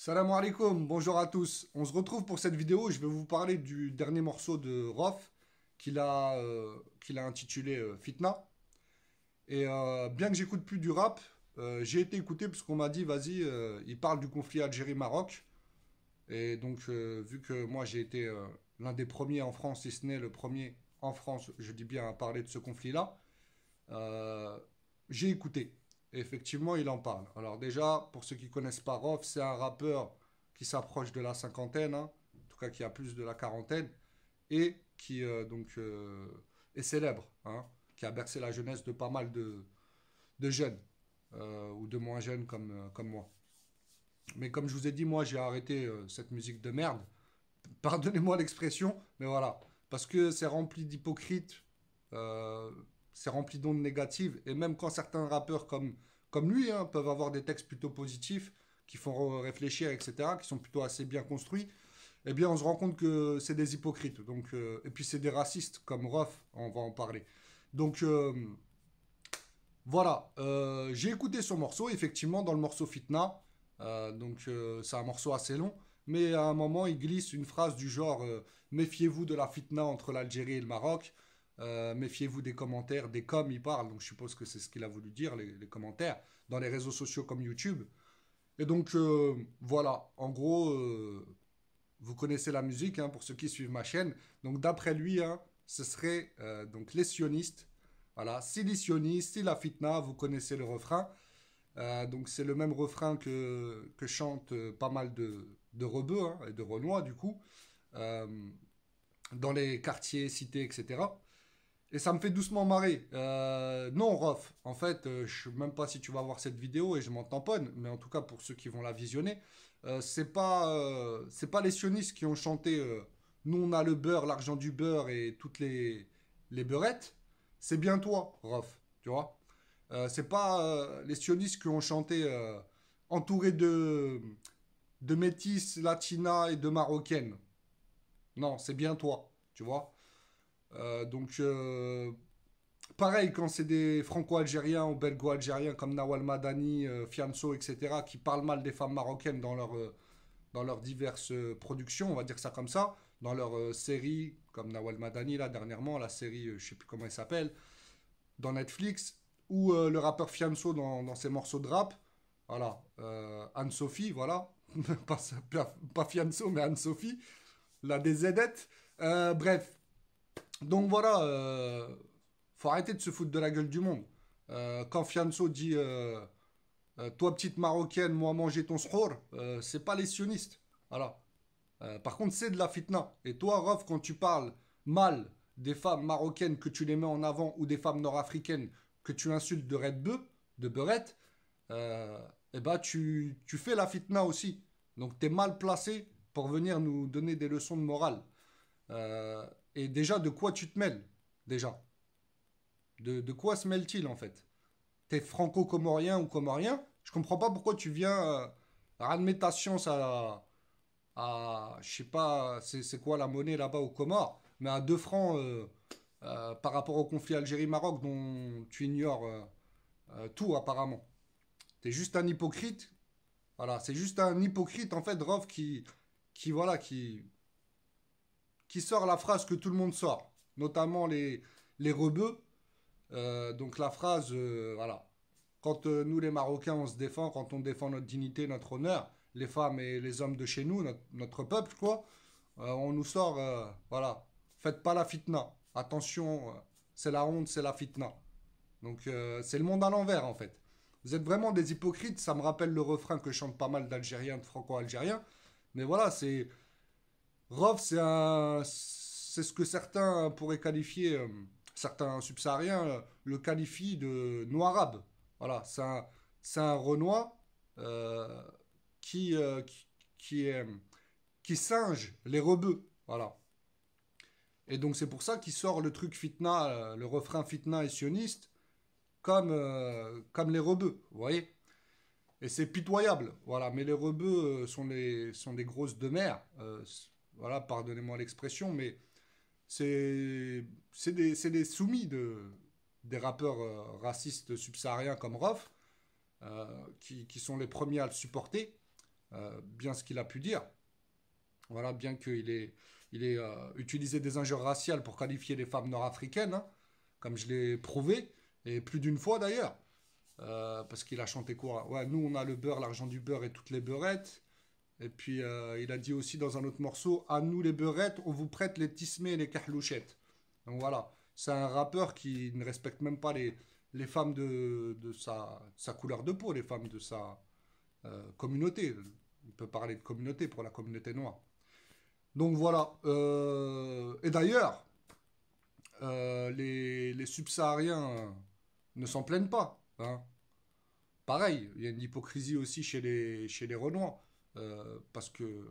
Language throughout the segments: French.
Salam alaikum, bonjour à tous. On se retrouve pour cette vidéo et je vais vous parler du dernier morceau de Rof qu'il a intitulé Fitna. Et bien que j'écoute plus du rap, j'ai été écouté parce qu'on m'a dit vas-y, il parle du conflit Algérie-Maroc. Et donc vu que moi j'ai été l'un des premiers en France, si ce n'est le premier en France, je dis bien à parler de ce conflit-là, euh, j'ai écouté. Et effectivement, il en parle. Alors déjà, pour ceux qui connaissent pas Rof, c'est un rappeur qui s'approche de la cinquantaine, hein, en tout cas qui a plus de la quarantaine, et qui est célèbre, hein, qui a bercé la jeunesse de pas mal de jeunes, ou de moins jeunes comme moi. Mais comme je vous ai dit, moi j'ai arrêté cette musique de merde. Pardonnez-moi l'expression, mais voilà. Parce que c'est rempli d'hypocrites, euh, c'est rempli d'ondes négatives, et même quand certains rappeurs comme lui hein, peuvent avoir des textes plutôt positifs, qui font réfléchir, etc., qui sont plutôt assez bien construits, eh bien on se rend compte que c'est des hypocrites. Donc, et puis c'est des racistes, comme Rof, on va en parler. Donc voilà, j'ai écouté son morceau, effectivement, dans le morceau Fitna. C'est un morceau assez long, mais à un moment, il glisse une phrase du genre méfiez-vous de la fitna entre l'Algérie et le Maroc, méfiez-vous des commentaires, des coms, il parle, donc je suppose que c'est ce qu'il a voulu dire, les commentaires, dans les réseaux sociaux comme YouTube. Et donc, voilà, en gros, vous connaissez la musique, hein, pour ceux qui suivent ma chaîne. Donc, d'après lui, hein, ce serait donc les sionistes. Voilà, si les sionistes, si la fitna, vous connaissez le refrain. Donc, c'est le même refrain que chantent pas mal de rebeux hein, et de renois, du coup, euh, dans les quartiers, cités, etc. Et ça me fait doucement marrer. Non, Rof, en fait, je sais même pas si tu vas voir cette vidéo et je m'en tamponne, mais en tout cas pour ceux qui vont la visionner, c'est pas les sionistes qui ont chanté Nous on a le beurre, l'argent du beurre et toutes les beurrettes. C'est bien toi, Rof, tu vois. C'est pas les sionistes qui ont chanté entourés de métis, latinas et de marocaines. Non, c'est bien toi, tu vois. Donc, pareil, quand c'est des franco-algériens ou belgo-algériens comme Nawal Madani, Fianso, etc., qui parlent mal des femmes marocaines dans leurs diverses productions, on va dire ça comme ça, dans leurs séries, comme Nawal Madani, là, dernièrement, la série, je sais plus comment elle s'appelle, dans Netflix, ou le rappeur Fianso dans ses morceaux de rap, voilà, Anne-Sophie, voilà, pas, pas Fianso, mais Anne-Sophie, la DZette, bref, donc voilà, faut arrêter de se foutre de la gueule du monde. Quand Fianso dit toi petite marocaine, moi manger ton srour, c'est pas les sionistes. Voilà. Par contre, c'est de la fitna. Et toi, Rof, quand tu parles mal des femmes marocaines que tu les mets en avant ou des femmes nord-africaines que tu insultes de red bœuf, de beurette, eh ben tu fais la fitna aussi. Donc t'es mal placé pour venir nous donner des leçons de morale. Et déjà, de quoi tu te mêles? Déjà. De quoi se mêle-t-il en fait? T'es franco-comorien ou comorien? Je comprends pas pourquoi tu viens ramener ta science je sais pas, c'est quoi la monnaie là-bas aux Comores, mais à 2 francs par rapport au conflit Algérie-Maroc dont tu ignores tout apparemment. T'es juste un hypocrite. Voilà, c'est juste un hypocrite en fait, Rov, voilà, qui sort la phrase que tout le monde sort, notamment les rebeux. Donc la phrase, voilà. Quand nous les Marocains on se défend, quand on défend notre dignité, notre honneur, les femmes et les hommes de chez nous, notre peuple, quoi, on nous sort, voilà, faites pas la fitna. Attention, c'est la honte, c'est la fitna. Donc c'est le monde à l'envers en fait. Vous êtes vraiment des hypocrites, ça me rappelle le refrain que chantent pas mal d'Algériens, de Franco-Algériens. Mais voilà, c'est Rov, c'est ce que certains pourraient qualifier, certains subsahariens le qualifient de noir-arabe. Voilà, c'est un Renoir euh, qui, euh, qui, qui, est- qui singe les rebeux. Voilà. Et donc c'est pour ça qu'il sort le truc fitna, le refrain fitna et sioniste, comme les rebeux, vous voyez. Et c'est pitoyable, voilà. Mais les rebeux sont des grosses de mer. Voilà, pardonnez-moi l'expression, mais c'est des soumis des rappeurs racistes subsahariens comme Rof, qui sont les premiers à le supporter. bien ce qu'il a pu dire. Voilà, bien qu'il ait utilisé des injures raciales pour qualifier les femmes nord-africaines, hein, comme je l'ai prouvé, et plus d'une fois d'ailleurs. Parce qu'il a chanté quoi? Ouais, nous on a le beurre, l'argent du beurre et toutes les beurrettes. Et puis il a dit aussi dans un autre morceau, à nous les beurrettes, on vous prête les tismés et les kahlouchettes. Donc voilà, c'est un rappeur qui ne respecte même pas les femmes de sa couleur de peau, les femmes de sa communauté. On peut parler de communauté pour la communauté noire. Donc voilà. Et d'ailleurs, les subsahariens ne s'en plaignent pas, hein. Pareil, il y a une hypocrisie aussi chez les Renois. Parce que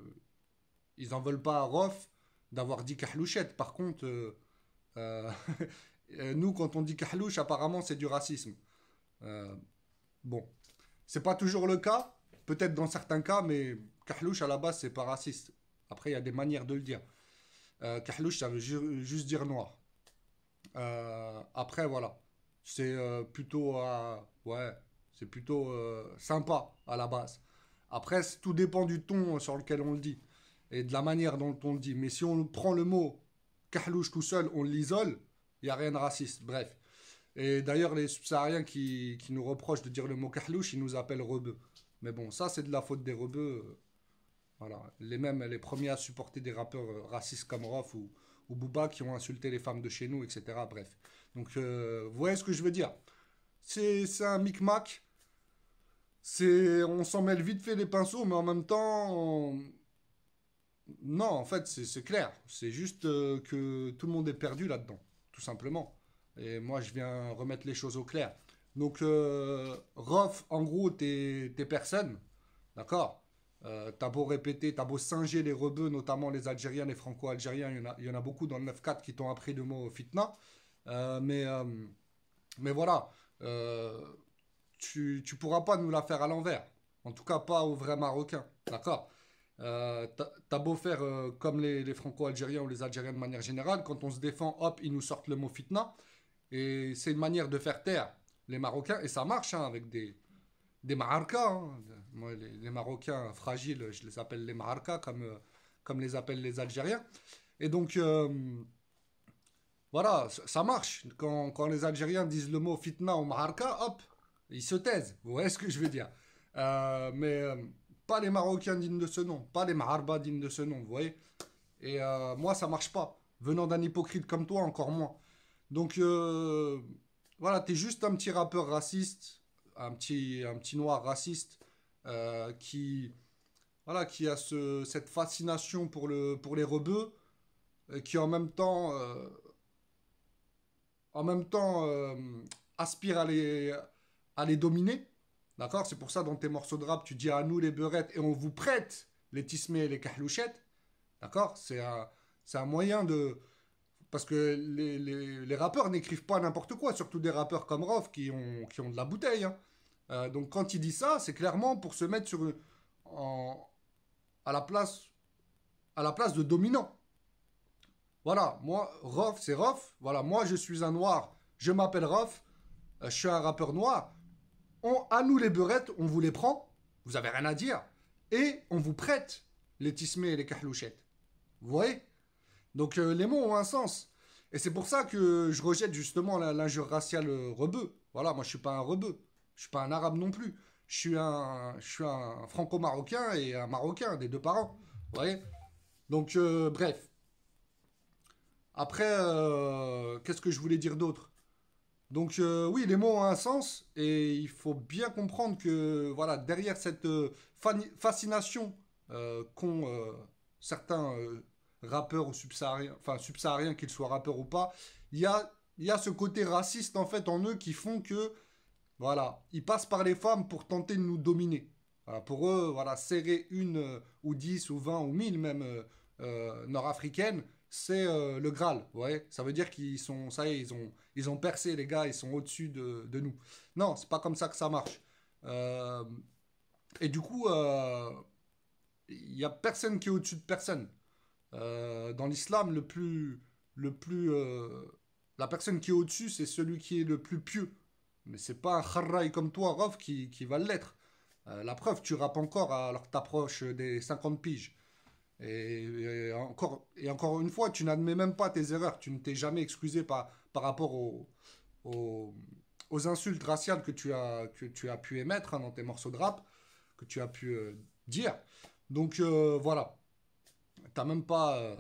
ils en veulent pas à Rof d'avoir dit Kahlouchette. Par contre, euh, nous, quand on dit Kahlouche, apparemment, c'est du racisme. Euh, bon, c'est pas toujours le cas, peut-être dans certains cas, mais Kahlouche, à la base, c'est pas raciste. Après, il y a des manières de le dire. Kahlouche, ça veut juste dire noir. Après, voilà. C'est plutôt, ouais, c'est plutôt sympa à la base. Après, tout dépend du ton sur lequel on le dit et de la manière dont on le dit. Mais si on prend le mot kahlouche tout seul, on l'isole, il n'y a rien de raciste. Bref. Et d'ailleurs, les subsahariens qui nous reprochent de dire le mot kahlouche, ils nous appellent rebeux. Mais bon, ça, c'est de la faute des rebeux. Voilà. Les premiers à supporter des rappeurs racistes comme Rof ou Booba qui ont insulté les femmes de chez nous, etc. Bref. Donc, vous voyez ce que je veux dire? C'est un micmac. On s'en mêle vite fait les pinceaux, mais en même temps, non, en fait, c'est clair. C'est juste que tout le monde est perdu là-dedans, tout simplement. Et moi, je viens remettre les choses au clair. Donc, Rof, en gros, t'es personne, d'accord? T'as beau répéter, t'as beau singer les rebeux, notamment les Algériens, les Franco-Algériens, il y en a beaucoup dans le 9-4 qui t'ont appris le mot fitna. Euh, mais, euh, mais voilà, tu pourras pas nous la faire à l'envers. En tout cas, pas aux vrais Marocains. D'accord? T'as beau faire comme les Franco-Algériens ou les Algériens de manière générale, quand on se défend, hop, ils nous sortent le mot fitna. Et c'est une manière de faire taire les Marocains. Et ça marche hein, avec des Maharkas. Hein. Moi, les Marocains fragiles, je les appelle les Maharkas, comme les appellent les Algériens. Et donc, voilà, ça marche. Quand les Algériens disent le mot fitna ou maharka, hop, ils se taisent. Vous voyez ce que je veux dire? Mais pas les Marocains dignes de ce nom, pas les Maharbas dignes de ce nom, vous voyez? Et moi, ça marche pas. Venant d'un hypocrite comme toi, encore moins. Donc, voilà, t'es juste un petit rappeur raciste, un petit noir raciste qui, voilà, qui a cette fascination pour les rebeux, qui en même temps, aspire à les dominer. D'accord? C'est pour ça dans tes morceaux de rap, tu dis à nous les beurettes et on vous prête les tismés et les kahlouchettes. D'accord? C'est un moyen de. Parce que les rappeurs n'écrivent pas n'importe quoi, surtout des rappeurs comme Rof qui ont de la bouteille, hein. Donc quand il dit ça, c'est clairement pour se mettre en- à la place, à la place de dominant. Voilà, moi, Rof, c'est Rof. Voilà, moi, je suis un noir. Je m'appelle Rof. Je suis un rappeur noir. À nous, les beurettes, on vous les prend. Vous avez rien à dire. Et on vous prête les tismés et les kahlouchettes. Vous voyez? Donc, les mots ont un sens. Et c'est pour ça que je rejette justement l'injure raciale rebeu. Voilà, moi, je suis pas un rebeu. Je suis pas un arabe non plus. Je suis un franco-marocain et un marocain des deux parents. Vous voyez? Donc, bref. Après, qu'est-ce que je voulais dire d'autre? Donc oui, les mots ont un sens et il faut bien comprendre que voilà, derrière cette fascination qu'ont certains rappeurs ou subsahariens, enfin subsahariens qu'ils soient rappeurs ou pas, il y a ce côté raciste en fait en eux qui font que voilà, ils passent par les femmes pour tenter de nous dominer. Voilà, pour eux, voilà, serrer une ou 10 ou 20 ou 1000 même nord-africaines, c'est le Graal. Ouais, ça veut dire qu'ils sont, ça y est, ils ont percé les gars, ils sont au-dessus de nous. Non, c'est pas comme ça que ça marche. Euh, et du coup, il y a personne qui est au-dessus de personne. Dans l'islam, la personne qui est au-dessus, c'est celui qui est le plus pieux. Mais c'est pas un kharraï comme toi, Rof, qui va l'être. La preuve, tu rappes encore alors que t'approches des 50 piges. Et encore une fois, tu n'admets même pas tes erreurs. Tu ne t'es jamais excusé par rapport aux, aux insultes raciales que tu as pu émettre dans tes morceaux de rap, que tu as pu dire. Donc voilà, t'as même pas,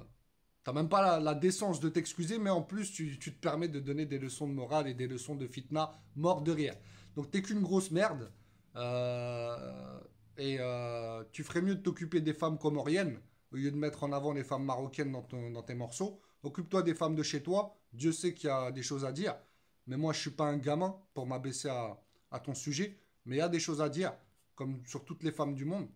t'as même pas la décence de t'excuser, mais en plus tu te permets de donner des leçons de morale et des leçons de fitna mort de rire. Donc t'es qu'une grosse merde. euh, et tu ferais mieux de t'occuper des femmes comoriennes au lieu de mettre en avant les femmes marocaines dans tes morceaux. Occupe-toi des femmes de chez toi. Dieu sait qu'il y a des choses à dire. Mais moi, je suis pas un gamin pour m'abaisser à ton sujet. Mais il y a des choses à dire, comme sur toutes les femmes du monde.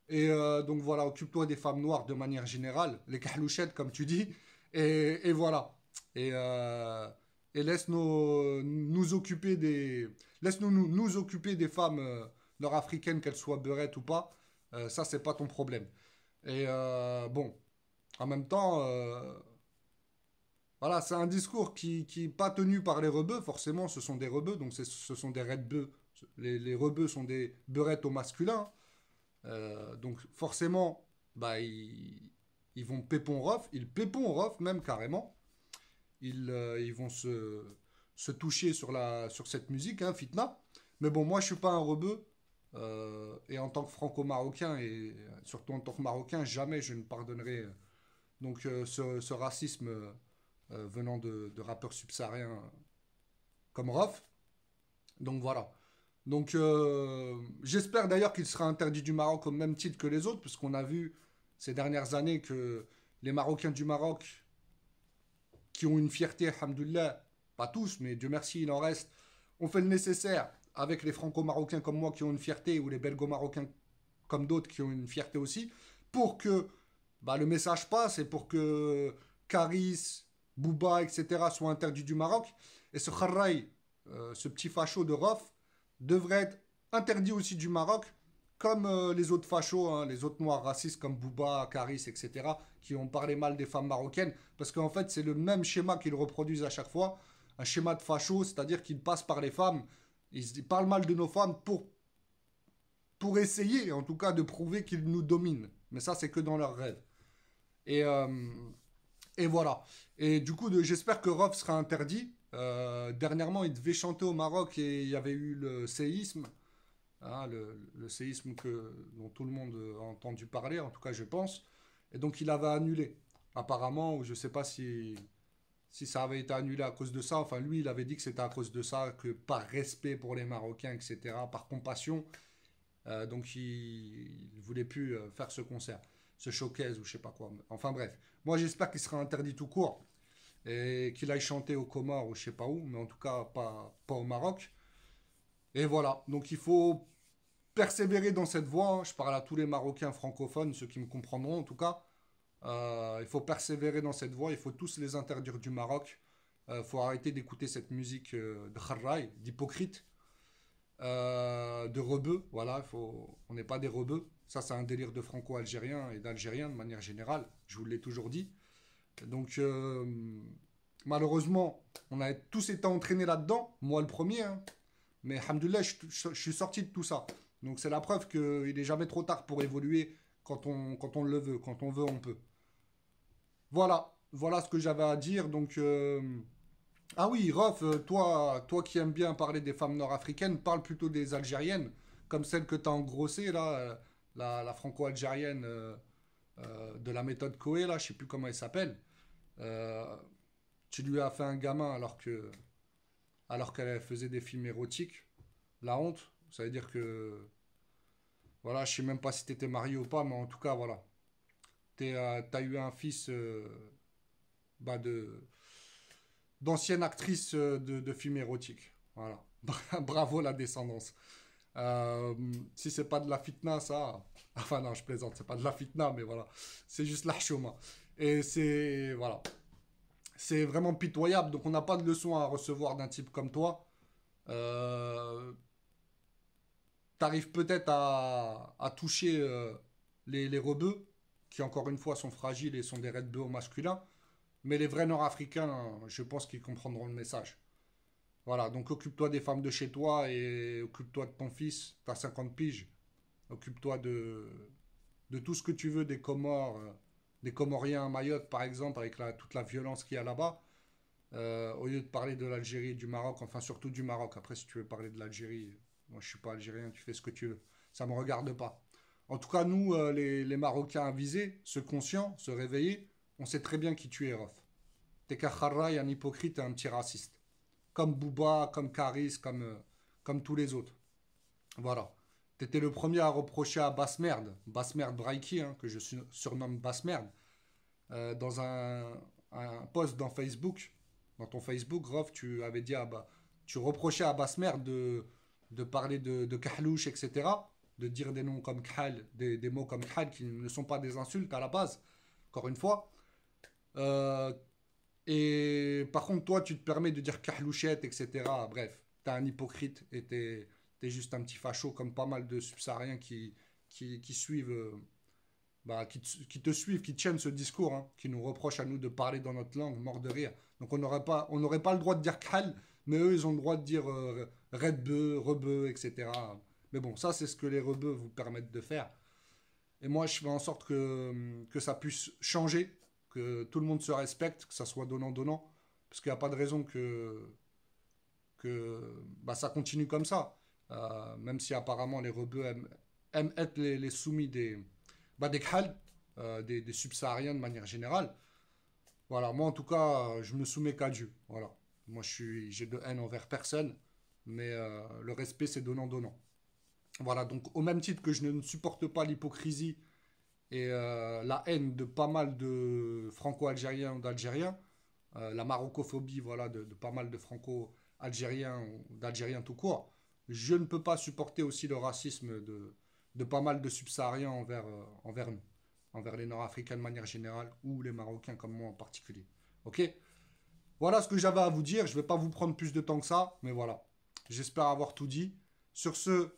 Et donc voilà, occupe-toi des femmes noires de manière générale, les kahlouchettes comme tu dis, et voilà. Et, euh, et laisse-nous nous occuper des femmes nord-africaines, qu'elles soient beurettes ou pas. Ça, c'est pas ton problème. Et bon, en même temps, voilà, c'est un discours qui est pas tenu par les rebeux, forcément, ce sont des rebeux, donc ce sont des red bœufs. Les rebeux sont des beurettes au masculin. Donc forcément, bah, ils vont pépon rof, ils pépon rof même carrément. Ils vont se toucher sur cette musique, hein, Fitna. Mais bon, moi je suis pas un rebeu. Et en tant que franco-marocain, et surtout en tant que marocain, jamais je ne pardonnerai ce racisme venant de rappeurs subsahariens comme Rof. Donc voilà. Donc j'espère d'ailleurs qu'il sera interdit du Maroc au même titre que les autres, parce qu'on a vu ces dernières années que les Marocains du Maroc, qui ont une fierté, alhamdoulilah, pas tous, mais Dieu merci, il en reste, ont fait le nécessaire avec les Franco-Marocains comme moi qui ont une fierté, ou les Belgo-Marocains comme d'autres qui ont une fierté aussi, pour que bah, le message passe et pour que Karis, Bouba, etc. soient interdits du Maroc. Et ce Kharraï, ce petit facho de Rof, devrait être interdit aussi du Maroc, comme les autres fachos, hein, les autres noirs racistes comme Bouba, Karis, etc., qui ont parlé mal des femmes marocaines, parce qu'en fait, c'est le même schéma qu'ils reproduisent à chaque fois, un schéma de facho, c'est-à-dire qu'ils passent par les femmes, ils parlent mal de nos femmes pour essayer, en tout cas, de prouver qu'ils nous dominent. Mais ça, c'est que dans leurs rêves. Et, euh, et voilà. Et du coup, j'espère que Rof sera interdit. Dernièrement, il devait chanter au Maroc et il y avait eu le séisme. Hein, le séisme dont tout le monde a entendu parler, en tout cas je pense. Et donc il avait annulé. Apparemment, ou je ne sais pas si ça avait été annulé à cause de ça. Enfin, lui, il avait dit que c'était à cause de ça, que par respect pour les Marocains, etc., par compassion. Donc il ne voulait plus faire ce concert, ce showcase ou je sais pas quoi. Enfin bref, moi j'espère qu'il sera interdit tout court et qu'il aille chanter au Comores ou je sais pas où, mais en tout cas pas au Maroc. Et voilà, donc il faut persévérer dans cette voie, hein. Je parle à tous les Marocains francophones, ceux qui me comprendront en tout cas. Il faut persévérer dans cette voie, il faut tous les interdire du Maroc. Il faut arrêter d'écouter cette musique de kharraï, d'hypocrite, de rebeux. Voilà, on n'est pas des rebeux. Ça, c'est un délire de franco-algérien et d'algérien de manière générale. Je vous l'ai toujours dit. Donc, malheureusement, on a tous été entraînés là-dedans. Moi, le premier. Hein. Mais, alhamdoulilah, je suis sorti de tout ça. Donc, c'est la preuve qu'il n'est jamais trop tard pour évoluer quand on le veut. Quand on veut, on peut. Voilà ce que j'avais à dire. Donc, ah oui, Rof, toi qui aimes bien parler des femmes nord-africaines, parle plutôt des algériennes, comme celle que tu as engrossée, là, la franco-algérienne de la méthode Coé, là, je sais plus comment elle s'appelle. Euh, Tu lui as fait un gamin alors qu'elle faisait des films érotiques. La honte, ça veut dire que, voilà, je sais même pas si tu étais marié ou pas, mais en tout cas, voilà. T'as eu un fils bah, d'ancienne actrice de films érotiques. Voilà. Bravo la descendance. Euh, Si c'est pas de la fitna, ça. Enfin, non, je plaisante, c'est pas de la fitna, mais voilà. C'est juste la chouma. Et c'est. Voilà. C'est vraiment pitoyable. Donc, on n'a pas de leçon à recevoir d'un type comme toi. Euh, T'arrives peut-être à toucher les rebeux, qui encore une fois sont fragiles et sont des red bœufs masculins. Mais les vrais Nord-Africains, je pense qu'ils comprendront le message. Voilà, donc occupe-toi des femmes de chez toi et occupe-toi de ton fils. T'as 50 piges. Occupe-toi de tout ce que tu veux des Comores, des Comoriens à Mayotte, par exemple, avec toute la violence qu'il y a là-bas. Au lieu de parler de l'Algérie et du Maroc, enfin surtout du Maroc. Après, si tu veux parler de l'Algérie, moi je suis pas algérien, tu fais ce que tu veux. Ça me regarde pas. En tout cas, nous, les Marocains avisés, ceux conscients, se réveiller, on sait très bien qui tu es, Rof. T'es qu'un kharraï, un hypocrite et un petit raciste. Comme Booba, comme Karis, comme tous les autres. Voilà. T'étais le premier à reprocher à Basse Merde Braiki, hein, que je surnomme Basse Merde, dans un post dans Facebook, dans ton Facebook, Rof, tu avais dit, tu reprochais à Basse Merde de parler de Kahlouche, etc., de dire des noms comme Khal, des mots comme Khal qui ne sont pas des insultes à la base, encore une fois. Euh, et par contre, toi, tu te permets de dire Kahlouchette, etc. Bref, t'es un hypocrite et t'es juste un petit facho comme pas mal de subsahariens qui suivent, qui te suivent, qui tiennent ce discours, hein, qui nous reprochent à nous de parler dans notre langue, mort de rire. Donc on n'aurait pas le droit de dire Khal, mais eux, ils ont le droit de dire Redbeu, Rebeu, etc. Mais bon, ça, c'est ce que les rebeux vous permettent de faire. Et moi, je fais en sorte que ça puisse changer, que tout le monde se respecte, que ça soit donnant-donnant, parce qu'il n'y a pas de raison que ça continue comme ça. Même si apparemment les rebeux aiment être les soumis des Khal, des subsahariens de manière générale. Voilà, moi en tout cas, je me soumets qu'à Dieu. Voilà. Moi, j'ai de haine envers personne, mais le respect, c'est donnant-donnant. Voilà, donc au même titre que je ne supporte pas l'hypocrisie et la haine de pas mal de franco-algériens ou d'Algériens, la marocophobie voilà, de pas mal de franco-algériens ou d'Algériens tout court, je ne peux pas supporter aussi le racisme de pas mal de subsahariens envers nous, envers les Nord-Africains de manière générale ou les Marocains comme moi en particulier. Ok. Voilà ce que j'avais à vous dire. Je ne vais pas vous prendre plus de temps que ça, mais voilà. J'espère avoir tout dit. Sur ce,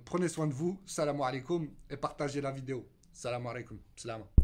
prenez soin de vous. Salam alaikum et partagez la vidéo. Salam alaikum. Salam.